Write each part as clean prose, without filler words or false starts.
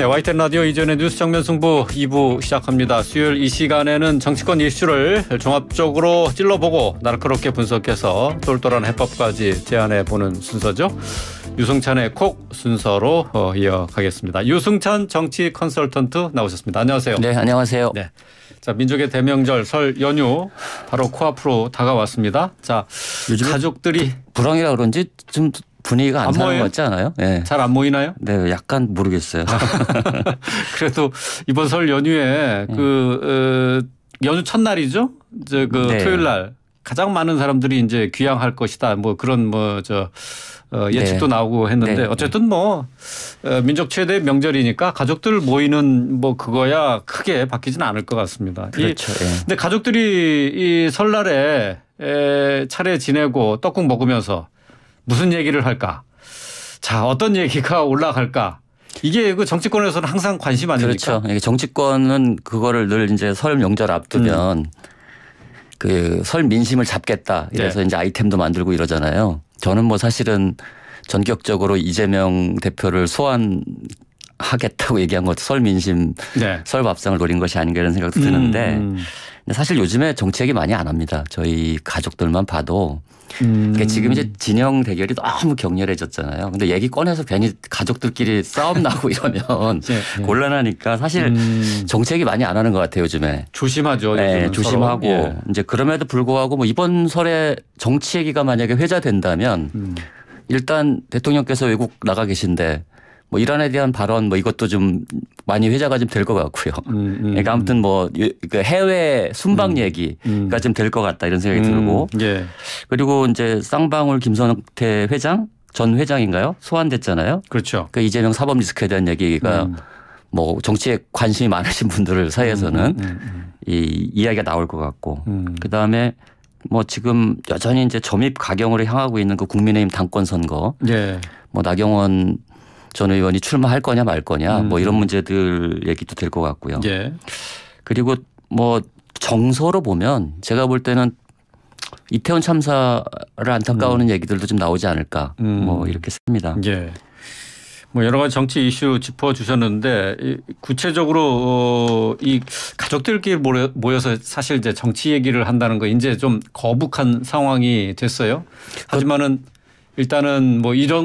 네, YTN 라디오 이전의 뉴스 정면 승부 2부 시작합니다. 수요일 이 시간에는 정치권 이슈를 종합적으로 찔러보고 날카롭게 분석해서 똘똘한 해법까지 제안해보는 순서죠. 유승찬의 콕 순서로 이어가겠습니다. 유승찬 정치 컨설턴트 나오셨습니다. 안녕하세요. 네, 안녕하세요. 네. 자, 민족의 대명절 설 연휴 바로 코앞으로 다가왔습니다. 자, 요즘 가족들이 불황이라 그런지 좀 분위기가 안 사는 것 같지 않아요? 네. 잘 안 모이나요? 네, 약간 모르겠어요. 그래도 이번 설 연휴에 연휴 첫날이죠? 네. 토요일 날 가장 많은 사람들이 이제 귀향할 것이다. 뭐 그런 예측도 네. 나오고 했는데 네. 어쨌든 민족 최대 명절이니까 가족들 모이는 그거야 크게 바뀌지는 않을 것 같습니다. 그렇죠. 근데 가족들이 이 설날에 차례 지내고 떡국 먹으면서 무슨 얘기를 할까? 자, 어떤 얘기가 올라갈까? 이게 그 정치권에서는 항상 관심 아닙니까? 그렇죠. 정치권은 그거를 늘 이제 설 명절 앞두면 그 설 민심을 잡겠다. 이래서 네. 이제 아이템도 만들고 이러잖아요. 저는 사실은 전격적으로 이재명 대표를 소환하겠다고 얘기한 것도 설 민심, 네. 설 밥상을 노린 것이 아닌가 이런 생각도 드는데 근데 사실 요즘에 정치 얘기 많이 안 합니다. 저희 가족들만 봐도. 그러니까 지금 이제 진영 대결이 너무 격렬해졌잖아요. 근데 얘기 꺼내서 괜히 가족들끼리 싸움 나고 이러면 곤란하니까 사실 정치 얘기 많이 안 하는 것 같아요, 요즘에. 조심하죠. 네, 조심하고. 예. 이제 그럼에도 불구하고 이번 설에 정치 얘기가 만약에 회자된다면 일단 대통령께서 외국 나가 계신데 이란에 대한 발언 이것도 좀 많이 회자가 좀 될 것 같고요. 그러니까 아무튼 그 해외 순방 얘기가 좀 될 것 같다 이런 생각이 들고. 예. 그리고 이제 쌍방울 김성태 회장 전 회장인가요? 소환됐잖아요. 그렇죠. 그 이재명 사법 리스크에 대한 얘기가 정치에 관심이 많으신 분들 사이에서는 이 이야기가 나올 것 같고. 그 다음에 지금 여전히 이제 점입 가경으로 향하고 있는 그 국민의힘 당권 선거. 예. 나경원 전 의원이 출마할 거냐 말 거냐 이런 문제들 얘기도 될 것 같고요. 예. 그리고 정서로 보면 제가 볼 때는 이태원 참사를 안타까워하는 얘기들도 좀 나오지 않을까 이렇게 씁니다. 예. 여러 가지 정치 이슈 짚어주셨는데 구체적으로 이 가족들끼리 모여서 사실 이제 정치 얘기를 한다는 거 이제 좀 거북한 상황이 됐어요. 하지만은 일단은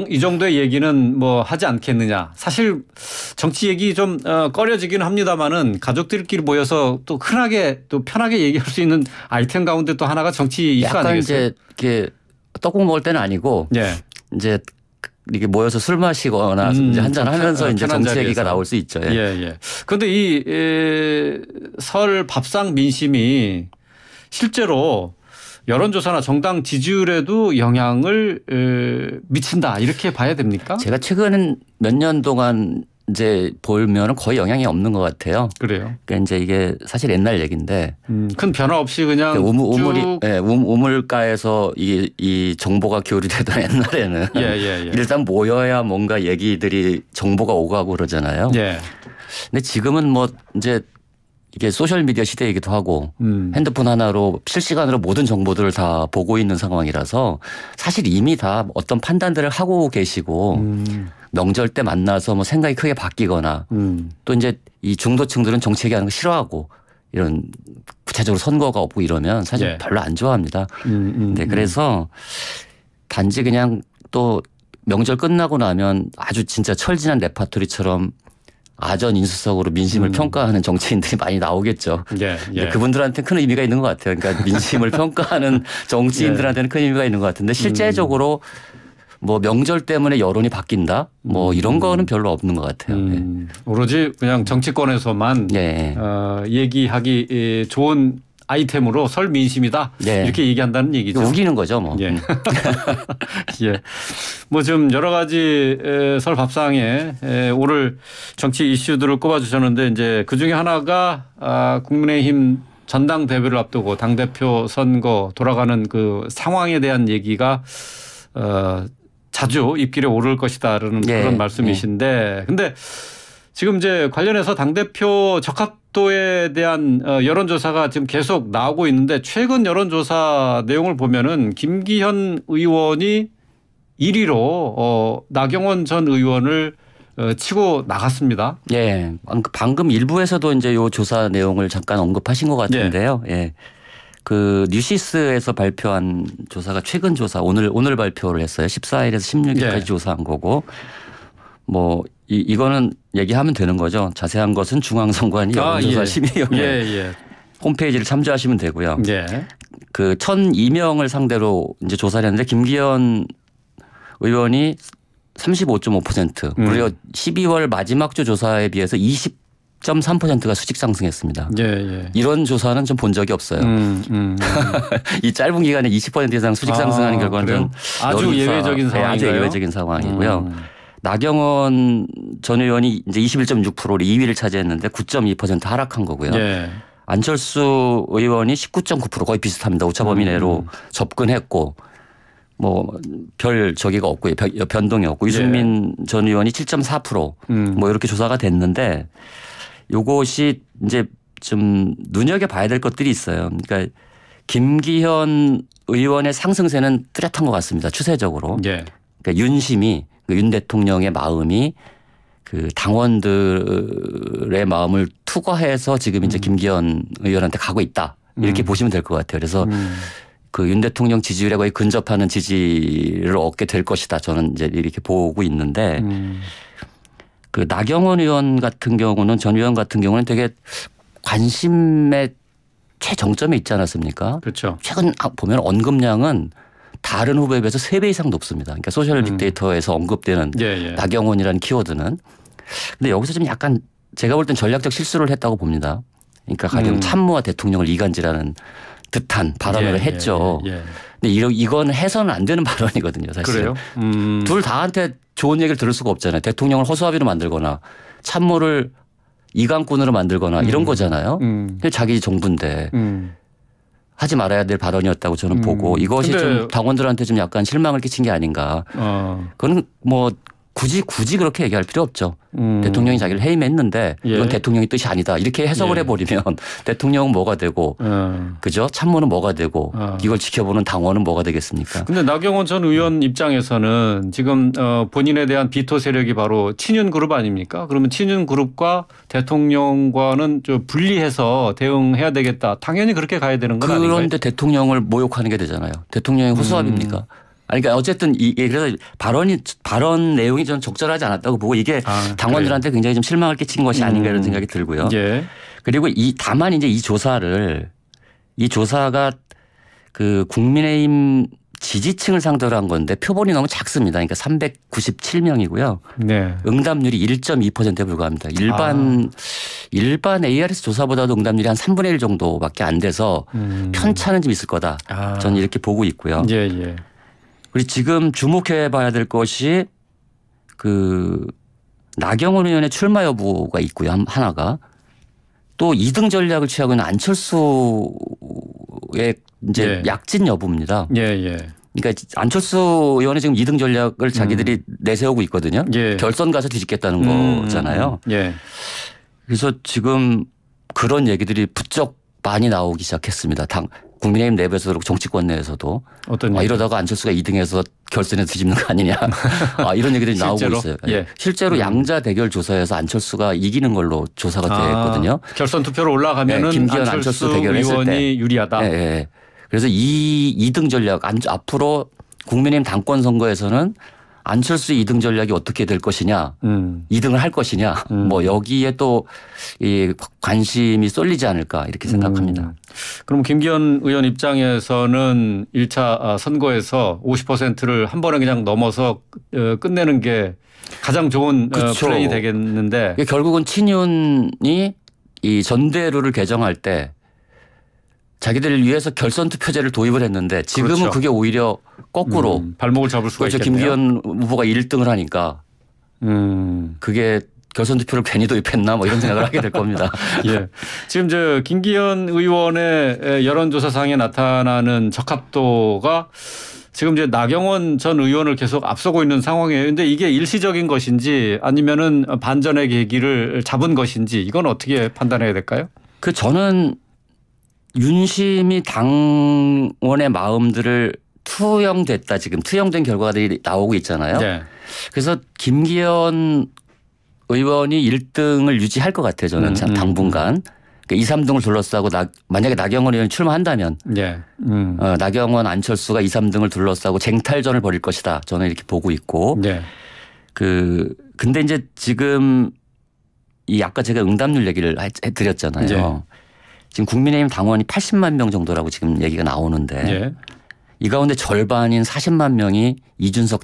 이 정도의 얘기는 하지 않겠느냐. 사실 정치 얘기 좀 꺼려지긴 합니다만은 가족들끼리 모여서 또 흔하게 또 편하게 얘기할 수 있는 아이템 가운데 또 하나가 정치 이슈 약간 아니겠어요? 이제 이렇게 떡국 먹을 때는 아니고 예. 이제 이게 모여서 술 마시거나 이제 한잔 하면서 이제 정치 자리에서. 얘기가 나올 수 있죠. 예. 예. 그런데 이 설 밥상 민심이 실제로 여론조사나 정당 지지율에도 영향을 미친다 이렇게 봐야 됩니까? 제가 최근 몇 년 동안 이제 보면 거의 영향이 없는 것 같아요. 그래요. 그러니까 이제 이게 사실 옛날 얘기인데 큰 변화 없이 그냥 우물가에서 이 정보가 교류되던 옛날에는 예. 일단 모여야 뭔가 얘기들이 정보가 오가고 그러잖아요. 예. 근데 지금은 이제 이게 소셜미디어 시대이기도 하고 핸드폰 하나로 실시간으로 모든 정보들을 다 보고 있는 상황이라서 사실 이미 다 어떤 판단들을 하고 계시고 명절 때 만나서 생각이 크게 바뀌거나 또 이제 이 중도층들은 정치 얘기하는 거 싫어하고 이런 구체적으로 선거가 없고 이러면 사실 별로 안 좋아합니다. 네, 그래서 단지 그냥 또 명절 끝나고 나면 아주 진짜 철진한 레파토리처럼 아전 인수석으로 민심을 평가하는 정치인들이 많이 나오겠죠. 예. 그분들한테는 큰 의미가 있는 것 같아요. 그러니까 민심을 평가하는 정치인들한테는 큰 의미가 있는 것 같은데 실제적으로 명절 때문에 여론이 바뀐다? 이런 거는 별로 없는 것 같아요. 오로지 그냥 정치권에서만 얘기하기 좋은 아이템으로 설 민심이다. 이렇게 얘기한다는 얘기죠. 우기는 거죠, 예. 예. 좀 여러 가지 설 밥상에 오를 정치 이슈들을 꼽아주셨는데 이제 그 중에 하나가 국민의힘 전당대회를 앞두고 당대표 선거 돌아가는 그 상황에 대한 얘기가 자주 입길에 오를 것이다라는 그런 말씀이신데 근데 지금 이제 관련해서 당대표 적합도에 대한 여론조사가 지금 계속 나오고 있는데 최근 여론조사 내용을 보면은 김기현 의원이 1위로 나경원 전 의원을 치고 나갔습니다. 예, 방금 일부에서도 이제 요 조사 내용을 잠깐 언급하신 것 같은데요. 예. 그 뉴시스에서 발표한 조사가 최근 조사 오늘 발표를 했어요. 14일에서 16일까지 조사한 거고 뭐 이거는 얘기하면 되는 거죠. 자세한 것은 중앙선관위 여론조사 심의위원회 홈페이지를 참조하시면 되고요. 그 1,002명을 상대로 이제 조사를 했는데 김기현 의원이 35.5% 무려 12월 마지막 주 조사에 비해서 20.3%가 수직 상승했습니다. 이런 조사는 좀 본 적이 없어요. 이 짧은 기간에 20% 이상 수직 상승하는 결과는 좀 아주 예외적인 상황이고요. 아주 예외적인 상황이고요. 나경원 전 의원이 이제 21.6%로 2위를 차지했는데 9.2% 하락한 거고요. 안철수 의원이 19.9% 거의 비슷합니다. 오차범위 내로 접근했고 뭐 별 저기가 없고요. 변동이 없고 유승민 전 의원이 7.4% 뭐 이렇게 조사가 됐는데 요것이 이제 좀 눈여겨봐야 될 것들이 있어요. 그러니까 김기현 의원의 상승세는 뚜렷한 것 같습니다. 추세적으로. 그러니까 윤심이 윤 대통령의 마음이 그 당원들의 마음을 투과해서 지금 이제 김기현 의원한테 가고 있다. 이렇게 보시면 될 것 같아요. 그래서 그 윤 대통령 지지율에 거의 근접하는 지지를 얻게 될 것이다. 저는 이제 이렇게 보고 있는데 그 나경원 의원 같은 경우는 전 의원 같은 경우는 되게 관심의 최정점에 있지 않았습니까? 그렇죠. 최근 보면 언급량은 다른 후보에 비해서 3배 이상 높습니다. 그러니까 소셜 빅데이터에서 언급되는 나경원이라는 키워드는. 근데 여기서 좀 약간 제가 볼 땐 전략적 실수를 했다고 봅니다. 그러니까 가령 참모와 대통령을 이간질하는 듯한 발언을 했죠. 근데 이건 해서는 안 되는 발언이거든요. 사실. 그래요? 둘 다한테 좋은 얘기를 들을 수가 없잖아요. 대통령을 허수아비로 만들거나 참모를 이강꾼으로 만들거나 이런 거잖아요. 자기 정부인데. 하지 말아야 될 발언이었다고 저는 보고 이것이 좀 당원들한테 좀 약간 실망을 끼친 게 아닌가. 그건 뭐 굳이 그렇게 얘기할 필요 없죠. 대통령이 자기를 해임했는데 이건 대통령의 뜻이 아니다. 이렇게 해석을 해버리면 대통령은 뭐가 되고 그죠? 참모는 뭐가 되고 이걸 지켜보는 당원은 뭐가 되겠습니까? 근데 나경원 전 의원 입장에서는 지금 본인에 대한 비토 세력이 바로 친윤 그룹 아닙니까? 그러면 친윤 그룹과 대통령과는 좀 분리해서 대응해야 되겠다. 당연히 그렇게 가야 되는 건 아닌가요? 그런데 대통령을 모욕하는 게 되잖아요. 대통령이 허수아비입니까? 아니, 그러니까 어쨌든 그래서 발언 내용이 좀 적절하지 않았다고 보고 이게 당원들한테 굉장히 좀 실망을 끼친 것이 아닌가 이런 생각이 들고요. 그리고 다만 이제 이 조사가 그 국민의힘 지지층을 상대로 한 건데 표본이 너무 작습니다. 그러니까 397명이고요. 응답률이 1.2%에 불과합니다. 일반 ARS 조사보다도 응답률이 한 3분의 1 정도밖에 안 돼서 편차는 좀 있을 거다. 저는 이렇게 보고 있고요. 그리고 지금 주목해 봐야 될 것이 그 나경원 의원의 출마 여부가 있고요. 하나가. 또 2등 전략을 취하고 있는 안철수의 이제 약진 여부입니다. 그러니까 안철수 의원이 지금 2등 전략을 자기들이 내세우고 있거든요. 결선 가서 뒤집겠다는 거잖아요. 그래서 지금 그런 얘기들이 부쩍 많이 나오기 시작했습니다. 국민의힘 내부에서도 그렇고 정치권 내에서도 이러다가 안철수가 2등해서 결선에 뒤집는 거 아니냐. 이런 얘기들이 나오고 있어요. 실제로 양자 대결 조사에서 안철수가 이기는 걸로 조사가 됐거든요. 결선 투표로 올라가면은 김기현 안철수 대결했을 의원이 때 유리하다. 그래서 이 2등 전략 앞으로 국민의힘 당권 선거에서는 안철수 2등 전략이 어떻게 될 것이냐, 2등을 할 것이냐, 뭐 여기에 또 이 관심이 쏠리지 않을까 이렇게 생각합니다. 그럼 김기현 의원 입장에서는 1차 선거에서 50%를 한 번에 그냥 넘어서 끝내는 게 가장 좋은 플랜이 되겠는데 결국은 친윤이 이 전대루를 개정할 때 자기들을 위해서 결선 투표제를 도입을 했는데 지금은 그게 오히려 거꾸로 발목을 잡을 수가 있겠네요. 김기현 후보가 1등을 하니까 그게 결선 투표를 괜히 도입했나 뭐 이런 생각을 하게 될 겁니다. 지금 김기현 의원의 여론조사상에 나타나는 적합도가 지금 이제 나경원 전 의원을 계속 앞서고 있는 상황이에요. 그런데 이게 일시적인 것인지 아니면은 반전의 계기를 잡은 것인지 이건 어떻게 판단해야 될까요? 저는 윤심이 당원의 마음들을 투영된 결과들이 나오고 있잖아요. 그래서 김기현 의원이 1등을 유지할 것 같아요. 저는 당분간. 2, 3등을 둘러싸고 만약에 나경원 의원이 출마한다면 예. 나경원 안철수가 2, 3등을 둘러싸고 쟁탈전을 벌일 것이다. 저는 이렇게 보고 있고. 예. 근데 이제 지금 이 아까 제가 응답률 얘기를 해드렸잖아요. 예. 지금 국민의힘 당원이 80만 명 정도라고 지금 얘기가 나오는데 예. 이 가운데 절반인 40만 명이 이준석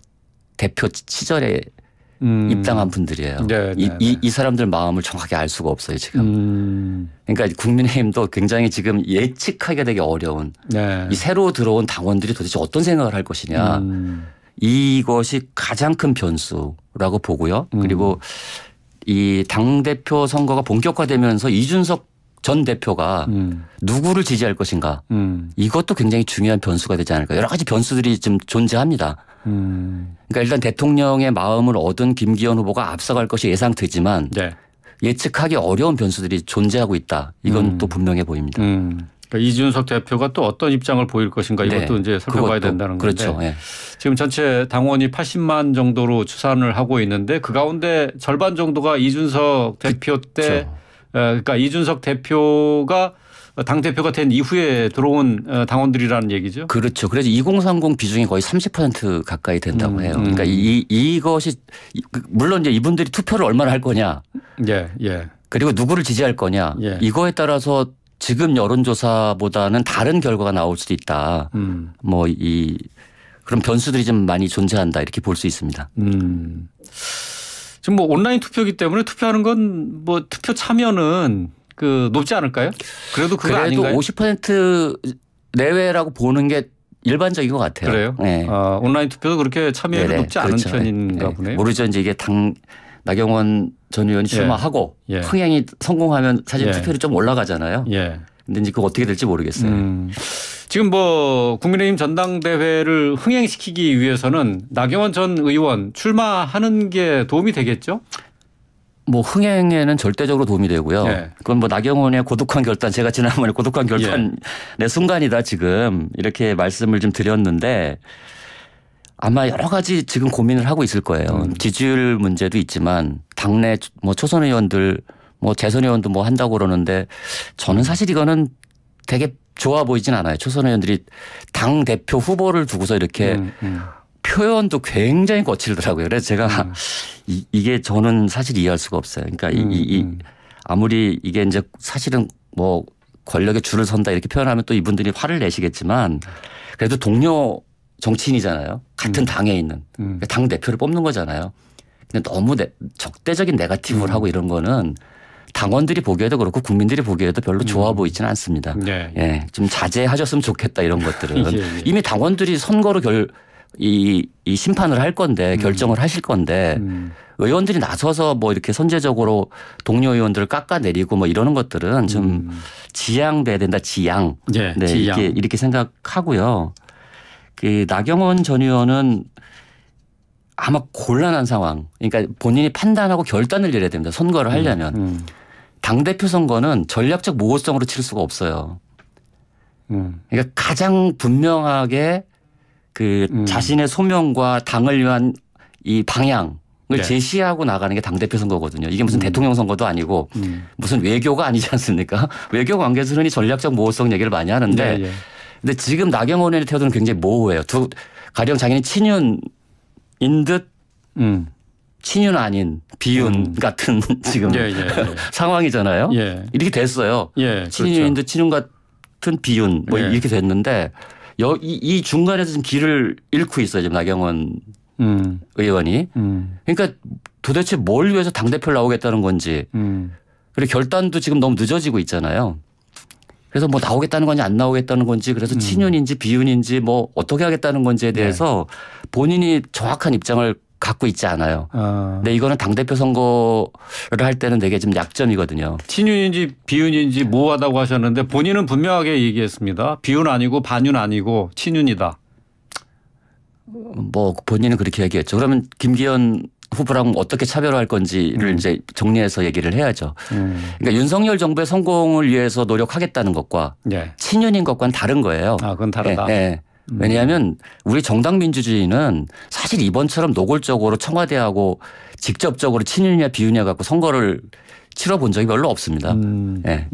대표 시절에 입당한 분들이에요. 네, 네, 이 사람들 마음을 정확하게 알 수가 없어요 지금. 그러니까 국민의힘도 굉장히 지금 예측하기가 되게 어려운 네. 이 새로 들어온 당원들이 도대체 어떤 생각을 할 것이냐. 이것이 가장 큰 변수라고 보고요. 그리고 이 당대표 선거가 본격화되면서 이준석 전 대표가 누구를 지지할 것인가. 이것도 굉장히 중요한 변수가 되지 않을까. 여러 가지 변수들이 좀 존재합니다. 그러니까 일단 대통령의 마음을 얻은 김기현 후보가 앞서갈 것이 예상되지만 네. 예측하기 어려운 변수들이 존재하고 있다. 이건 또 분명해 보입니다. 그러니까 이준석 대표가 또 어떤 입장을 보일 것인가 이것도 네. 이제 살펴봐야 된다는 건데. 그렇죠. 네. 지금 전체 당원이 80만 정도로 추산을 하고 있는데 그 가운데 절반 정도가 이준석 대표 때 그렇죠. 그러니까 이준석 대표가 당대표가 된 이후에 들어온 당원들이라는 얘기죠. 그렇죠. 그래서 2030 비중이 거의 30% 가까이 된다고 해요. 그러니까 이것이 물론 이제 이분들이 투표를 얼마나 할 거냐. 예, 예. 그리고 누구를 지지할 거냐. 예. 이거에 따라서 지금 여론조사보다는 다른 결과가 나올 수도 있다. 뭐 그런 변수들이 좀 많이 존재한다 이렇게 볼 수 있습니다. 지금 뭐 온라인 투표이기 때문에 투표하는 건 뭐 투표 참여는 높지 않을까요? 그래도 그거 그래도 아닌가요? 50% 내외라고 보는 게 일반적인 것 같아요. 그래요? 네. 온라인 투표도 그렇게 참여율이 네네. 높지 않은 그렇죠. 편인가 네. 보네요. 모르죠. 이제 이게 나경원 전 의원이 출마하고 예. 흥행이 성공하면 사실 예. 투표율이 좀 올라가잖아요. 예. 근데 이제 그거 어떻게 될지 모르겠어요. 지금 뭐 국민의힘 전당대회를 흥행시키기 위해서는 나경원 전 의원 출마하는 게 도움이 되겠죠? 뭐 흥행에는 절대적으로 도움이 되고요. 예. 그건 뭐 나경원의 고독한 결단, 제가 지난번에 고독한 결단의 순간이다 지금 이렇게 말씀을 좀 드렸는데 아마 여러 가지 지금 고민을 하고 있을 거예요. 지지율 문제도 있지만 당내 뭐 초선 의원들 뭐 재선 의원도 뭐 한다고 그러는데 저는 사실 이거는 되게 좋아 보이진 않아요. 초선 의원들이 당 대표 후보를 두고서 이렇게 표현도 굉장히 거칠더라고요. 그래서 제가 이게 저는 사실 이해할 수가 없어요. 그러니까 아무리 이게 이제 사실은 뭐 권력의 줄을 선다 이렇게 표현하면 또 이분들이 화를 내시겠지만 그래도 동료 정치인이잖아요. 같은 당에 있는 당 대표를 뽑는 거잖아요. 근데 너무 적대적인 네거티브를 하고 이런 거는 당원들이 보기에도 그렇고 국민들이 보기에도 별로 좋아 보이지는 않습니다. 네. 예, 좀 자제하셨으면 좋겠다 이런 것들은 예. 이미 당원들이 선거로 이 심판을 할 건데 결정을 하실 건데 의원들이 나서서 뭐 이렇게 선제적으로 동료 의원들을 깎아내리고 뭐 이러는 것들은 좀 지양돼야 된다. 지양. 예, 네, 지양. 이렇게 생각하고요. 나경원 전 의원은 아마 곤란한 상황. 그러니까 본인이 판단하고 결단을 내려야 됩니다. 선거를 하려면. 당대표 선거는 전략적 모호성으로 칠 수가 없어요. 그러니까 가장 분명하게 자신의 소명과 당을 위한 이 방향을 네. 제시하고 나가는 게 당대표 선거거든요. 이게 무슨 대통령 선거도 아니고 무슨 외교가 아니지 않습니까? 외교 관계에서 흔히 전략적 모호성 얘기를 많이 하는데 네, 예. 근데 지금 나경원 의원의 태도는 굉장히 모호해요. 가령 자기는 친윤인 듯 친윤 아닌 비윤 같은 지금 상황이잖아요. 예. 이렇게 됐어요. 예, 친윤인 듯 친윤 같은 비윤 뭐 예. 이렇게 됐는데 이 중간에서 지금 길을 잃고 있어요. 지금 나경원 의원이. 그러니까 도대체 뭘 위해서 당대표를 나오겠다는 건지 그리고 결단도 지금 너무 늦어지고 있잖아요. 그래서 뭐 나오겠다는 건지 안 나오겠다는 건지 그래서 친윤인지 비윤인지 뭐 어떻게 하겠다는 건지에 대해서 본인이 정확한 입장을 갖고 있지 않아요. 근데 이거는 당대표 선거를 할 때는 되게 좀 약점이거든요. 친윤인지 비윤인지 모호하다고 하셨는데 본인은 분명하게 얘기했습니다. 비윤 아니고 반윤 아니고 친윤이다. 뭐 본인은 그렇게 얘기했죠. 그러면 김기현 후보랑 어떻게 차별화할 건지를 이제 정리해서 얘기를 해야죠. 그러니까 윤석열 정부의 성공을 위해서 노력하겠다는 것과 예. 친윤인 것과는 다른 거예요. 그건 다르다. 예. 왜냐하면 우리 정당 민주주의는 사실 이번처럼 노골적으로 청와대하고 직접적으로 친윤이냐 비윤이냐 갖고 선거를 치러본 적이 별로 없습니다. 네.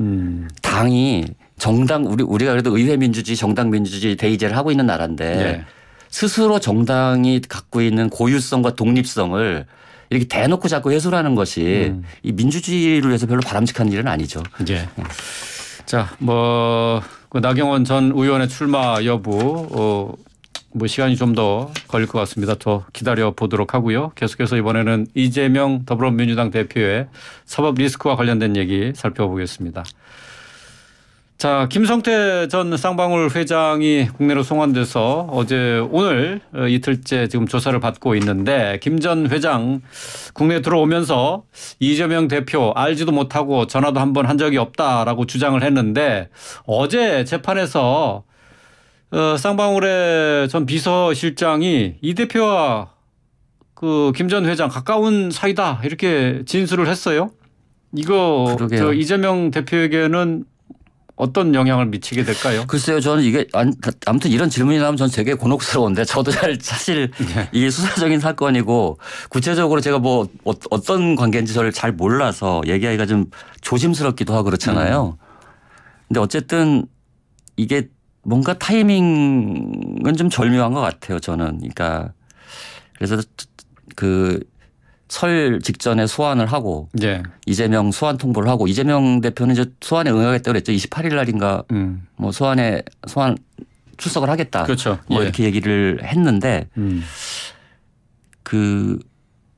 당이 정당 우리가 그래도 의회 민주주의 정당 민주주의 대의제를 하고 있는 나라인데 네. 스스로 정당이 갖고 있는 고유성과 독립성을 이렇게 대놓고 자꾸 훼손하는 것이 이 민주주의를 위해서 별로 바람직한 일은 아니죠. 예. 자, 그 나경원 전 의원의 출마 여부 뭐 시간이 좀 더 걸릴 것 같습니다. 더 기다려 보도록 하고요. 계속해서 이번에는 이재명 더불어민주당 대표의 사법 리스크와 관련된 얘기 살펴보겠습니다. 자, 김성태 전 쌍방울 회장이 국내로 송환돼서 오늘 이틀째 지금 조사를 받고 있는데 김 전 회장 국내에 들어오면서 이재명 대표 알지도 못하고 전화도 한 번 한 적이 없다라고 주장을 했는데 어제 재판에서 쌍방울의 전 비서실장이 이 대표와 그 김 전 회장 가까운 사이다 이렇게 진술을 했어요. 이거 이재명 대표에게는 어떤 영향을 미치게 될까요? 글쎄요. 저는 이게 아무튼 이런 질문이 나오면 저는 되게 곤혹스러운데 저도 사실 이게 수사적인 사건이고 구체적으로 제가 뭐 어떤 관계인지 저를 잘 몰라서 얘기하기가 좀 조심스럽기도 하고 그렇잖아요. 근데 어쨌든 이게 뭔가 타이밍은 좀 절묘한 것 같아요. 저는. 그러니까 그래서 설 직전에 소환을 하고 예. 이재명 소환 통보를 하고 이재명 대표는 이제 소환에 응하겠다고 그랬죠. 28일 날인가 뭐 소환 출석을 하겠다. 그렇죠. 뭐 예. 이렇게 얘기를 했는데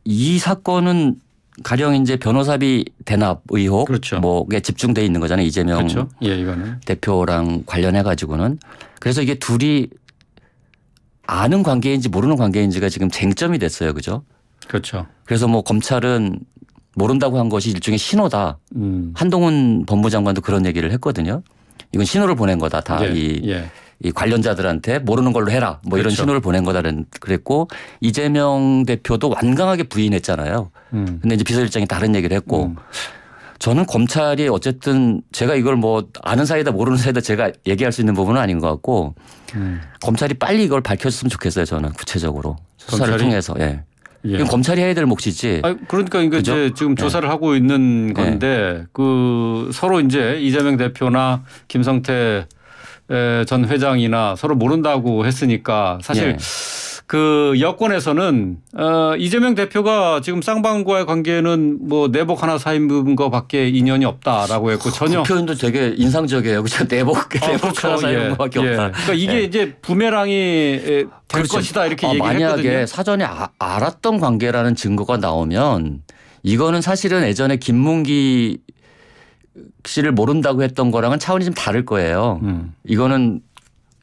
이 사건은 가령 이제 변호사비 대납 의혹 그렇죠. 뭐에 집중돼 있는 거잖아요. 이재명 그렇죠. 예, 이거는. 대표랑 관련해 가지고는 그래서 이게 둘이 아는 관계인지 모르는 관계인지가 지금 쟁점이 됐어요. 그죠? 그렇죠. 그래서 뭐 검찰은 모른다고 한 것이 일종의 신호다. 한동훈 법무장관도 그런 얘기를 했거든요. 이건 신호를 보낸 거다. 다 이 관련자들한테 모르는 걸로 해라. 뭐 이런 그렇죠. 신호를 보낸 거다 그랬고 이재명 대표도 완강하게 부인했잖아요. 근데 이제 비서실장이 다른 얘기를 했고 저는 검찰이 어쨌든 제가 이걸 뭐 아는 사이다 모르는 사이다 제가 얘기할 수 있는 부분은 아닌 것 같고 검찰이 빨리 이걸 밝혀줬으면 좋겠어요. 저는 구체적으로 수사를 통해서. 예. 이건 검찰이 해야 될 몫이지. 그러니까 이제 지금 조사를 하고 있는 건데 그 서로 이제 이재명 대표나 김성태 전 회장이나 서로 모른다고 했으니까 사실 그 여권에서는 이재명 대표가 지금 쌍방울과의 관계는 뭐 내복 하나 사입은 거밖에 인연이 없다라고 했고 전혀 그 표현도 되게 인상적이에요. 그렇죠. 내복 하나 사입은 거밖에 없다. 그러니까 이게 이제 부메랑이 될 것이다 이렇게 얘기했거든요. 만약에 사전에 알았던 관계라는 증거가 나오면 이거는 사실은 예전에 김문기 씨를 모른다고 했던 거랑은 차원이 좀 다를 거예요. 이거는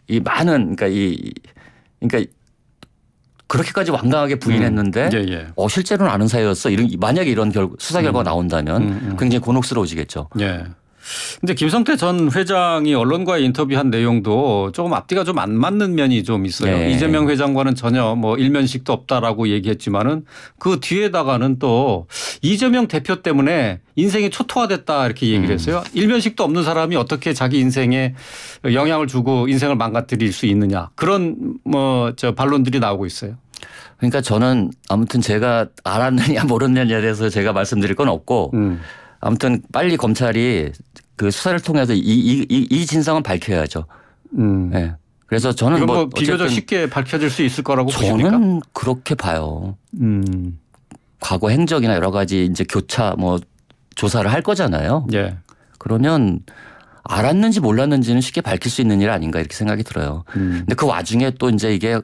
이 많은 그러니까 그렇게까지 완강하게 부인했는데 실제로는 아는 사이였어. 만약에 이런 수사 결과가 나온다면 굉장히 곤혹스러워지겠죠. 예. 근데 김성태 전 회장이 언론과의 인터뷰한 내용도 조금 앞뒤가 좀 안 맞는 면이 좀 있어요. 네. 이재명 회장과는 전혀 뭐 일면식도 없다라고 얘기했지만은 그 뒤에다가는 또 이재명 대표 때문에 인생이 초토화됐다 이렇게 얘기를 했어요. 일면식도 없는 사람이 어떻게 자기 인생에 영향을 주고 인생을 망가뜨릴 수 있느냐 그런 반론들이 나오고 있어요. 그러니까 저는 아무튼 제가 알았느냐 모르느냐에 대해서 제가 말씀드릴 건 없고 아무튼 빨리 검찰이 그 수사를 통해서 이 진상은 밝혀야죠. 네. 그래서 저는 뭐 비교적 쉽게 밝혀질 수 있을 거라고 보십니까? 저는 그렇게 봐요. 과거 행적이나 여러 가지 이제 교차 조사를 할 거잖아요. 예. 그러면 알았는지 몰랐는지는 쉽게 밝힐 수 있는 일 아닌가 이렇게 생각이 들어요. 근데 그 와중에 또 이제 이게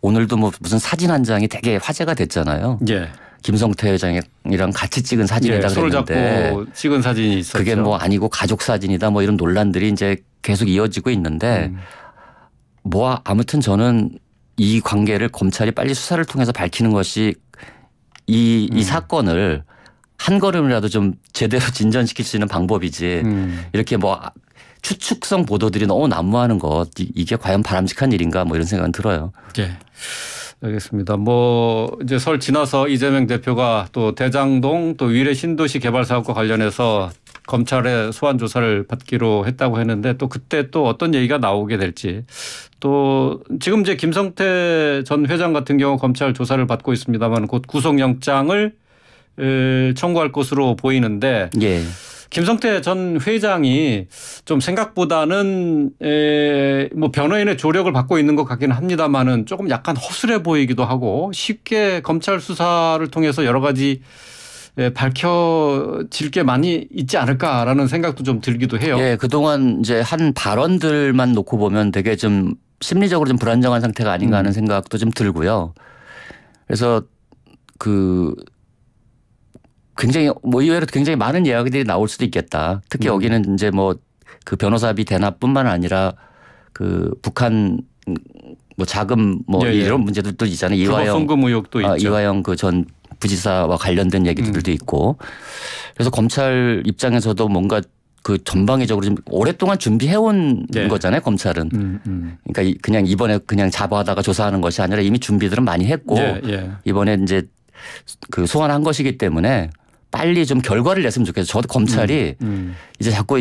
오늘도 무슨 사진 한 장이 되게 화제가 됐잖아요. 예. 김성태 회장이랑 같이 찍은 사진이다 손을 그랬는데 잡고 찍은 사진이 있었죠. 그게 아니고 가족 사진이다 이런 논란들이 이제 계속 이어지고 있는데 아무튼 저는 이 관계를 검찰이 빨리 수사를 통해서 밝히는 것이 이 사건을 한 걸음이라도 좀 제대로 진전시킬 수 있는 방법이지 이렇게 추측성 보도들이 너무 난무하는 것 이게 과연 바람직한 일인가 이런 생각은 들어요. 네. 알겠습니다. 이제 설 지나서 이재명 대표가 또 대장동 또 위례 신도시 개발 사업과 관련해서 검찰의 소환 조사를 받기로 했다고 했는데 또 그때 또 어떤 얘기가 나오게 될지 또 지금 이제 김성태 전 회장 같은 경우 검찰 조사를 받고 있습니다만 곧 구속영장을 청구할 것으로 보이는데 예. 김성태 전 회장이 좀 생각보다는 뭐 변호인의 조력을 받고 있는 것 같기는 합니다만은 조금 약간 허술해 보이기도 하고 쉽게 검찰 수사를 통해서 여러 가지 밝혀질 게 많이 있지 않을까라는 생각도 좀 들기도 해요. 예, 그동안 이제 한 발언들만 놓고 보면 되게 좀 심리적으로 좀 불안정한 상태가 아닌가 하는 생각도 좀 들고요. 그래서 굉장히 뭐 이외에도 굉장히 많은 이야기들이 나올 수도 있겠다. 특히 여기는 이제 뭐 그 변호사비 대납뿐만 아니라 그 북한 뭐 자금 뭐 예, 예. 이런 문제들도 있잖아요. 이화영 송금 의혹도 있죠. 이화영 그 전 부지사와 관련된 얘기들도 있고. 그래서 검찰 입장에서도 뭔가 그 전방위적으로 좀 오랫동안 준비해온 예. 거잖아요. 검찰은. 그러니까 그냥 이번에 그냥 잡아다가 조사하는 것이 아니라 이미 준비들은 많이 했고 이번에 이제 그 소환한 것이기 때문에 빨리 좀 결과를 냈으면 좋겠어요. 저도 검찰이 이제 자꾸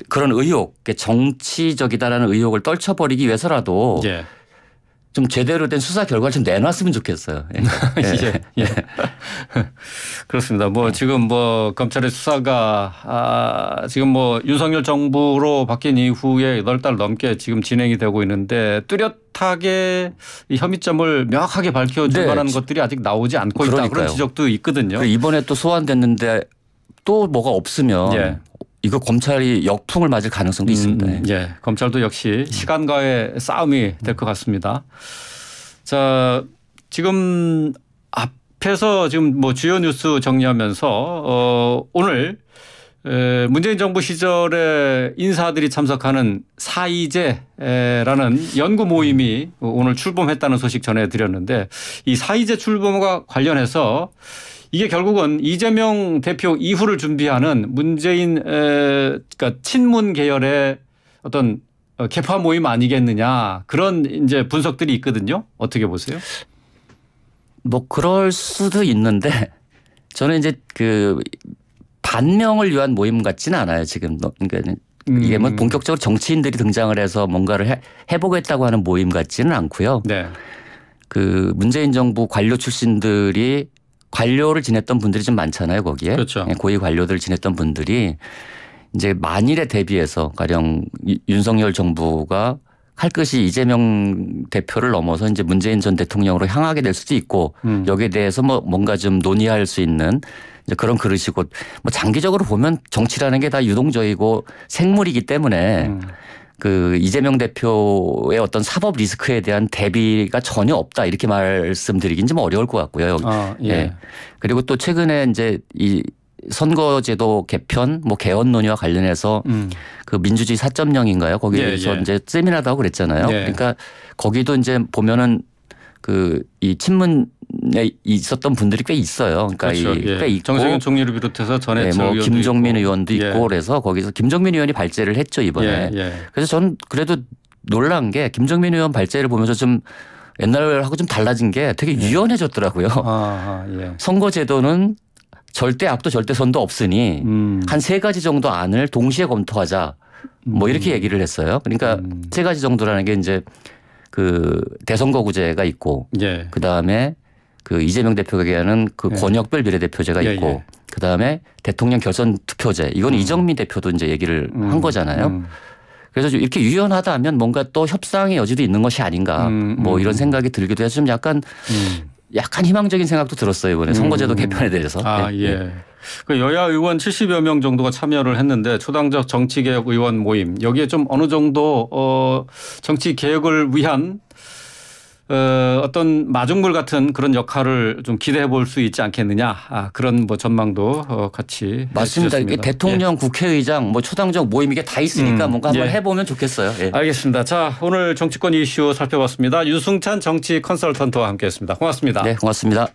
그런 의혹, 정치적이다라는 의혹을 떨쳐버리기 위해서라도 좀 제대로 된 수사 결과를 좀 내놨으면 좋겠어요. 예. 그렇습니다. 뭐 지금 뭐 검찰의 수사가 지금 뭐 윤석열 정부로 바뀐 이후에 8달 넘게 지금 진행이 되고 있는데 뚜렷하게 이 혐의점을 명확하게 밝혀줄 만한 것들이 아직 나오지 않고 있다. 그런 지적도 있거든요. 이번에 또 소환됐는데 또 뭐가 없으면 이거 검찰이 역풍을 맞을 가능성도 있습니다. 예. 검찰도 역시 시간과의 싸움이 될 것 같습니다. 자, 지금 앞에서 지금 뭐 주요 뉴스 정리하면서 오늘 문재인 정부 시절에 인사들이 참석하는 사이제라는 연구 모임이 오늘 출범했다는 소식 전해드렸는데 이 사이제 출범과 관련해서 이게 결국은 이재명 대표 이후를 준비하는 문재인 그러니까 친문 계열의 어떤 개파 모임 아니겠느냐 그런 이제 분석들이 있거든요. 어떻게 보세요? 뭐 그럴 수도 있는데 저는 이제 그 반명을 위한 모임 같지는 않아요. 지금 그러니까 이게 뭐 본격적으로 정치인들이 등장을 해서 뭔가를 해보겠다고 하는 모임 같지는 않고요. 네. 그 문재인 정부 관료 출신들이 관료를 지냈던 분들이 좀 많잖아요, 거기에. 그렇죠. 고위 관료들 지냈던 분들이 이제 만일에 대비해서 가령 윤석열 정부가 할 것이 이재명 대표를 넘어서 이제 문재인 전 대통령으로 향하게 될 수도 있고 여기에 대해서 뭐 뭔가 좀 논의할 수 있는 이제 그런 그릇이고 뭐 장기적으로 보면 정치라는 게 다 유동적이고 생물이기 때문에 그 이재명 대표의 어떤 사법 리스크에 대한 대비가 전혀 없다 이렇게 말씀드리긴 좀 어려울 것 같고요. 예. 그리고 또 최근에 이제 이 선거제도 개편 뭐 개헌 논의와 관련해서 그 민주주의 4.0인가요? 거기에서 이제 세미나도 하고 그랬잖아요. 그러니까 거기도 이제 보면은 그 이 친문에 있었던 분들이 꽤 있어요. 그러니까 그렇죠. 꽤 있고 정세균 총리를 비롯해서 전해철 뭐 의원도 김종민 있고. 의원도 있고 그래서 거기서 김종민 의원이 발제를 했죠 이번에. 그래서 저는 그래도 놀란 게 김종민 의원 발제를 보면서 좀 옛날하고 좀 달라진 게 되게 유연해졌더라고요. 선거제도는 절대 악도 절대 선도 없으니 한 3가지 정도 안을 동시에 검토하자. 뭐 이렇게 얘기를 했어요. 그러니까 3가지 정도라는 게 이제 그 대선거구제가 있고 그다음에 그 이재명 대표가 얘기하는 그 권역별 비례대표제가 있고 그다음에 대통령 결선 투표제 이건 이정민 대표도 이제 얘기를 한 거잖아요. 그래서 이렇게 유연하다 하면 뭔가 또 협상의 여지도 있는 것이 아닌가 뭐 이런 생각이 들기도 해서 좀 약간 희망적인 생각도 들었어요 이번에 선거제도 개편에 대해서. 그 여야 의원 70여 명 정도가 참여를 했는데 초당적 정치개혁 의원 모임 여기에 좀 어느 정도 정치 개혁을 위한 어떤 마중물 같은 그런 역할을 좀 기대해 볼 수 있지 않겠느냐 그런 뭐 전망도 같이 맞습니다. 이게 대통령 국회의장 뭐 초당적 모임 이게 다 있으니까 뭔가 한번 해보면 좋겠어요. 알겠습니다. 자 오늘 정치권 이슈 살펴봤습니다. 유승찬 정치 컨설턴트와 함께했습니다. 고맙습니다. 네, 고맙습니다.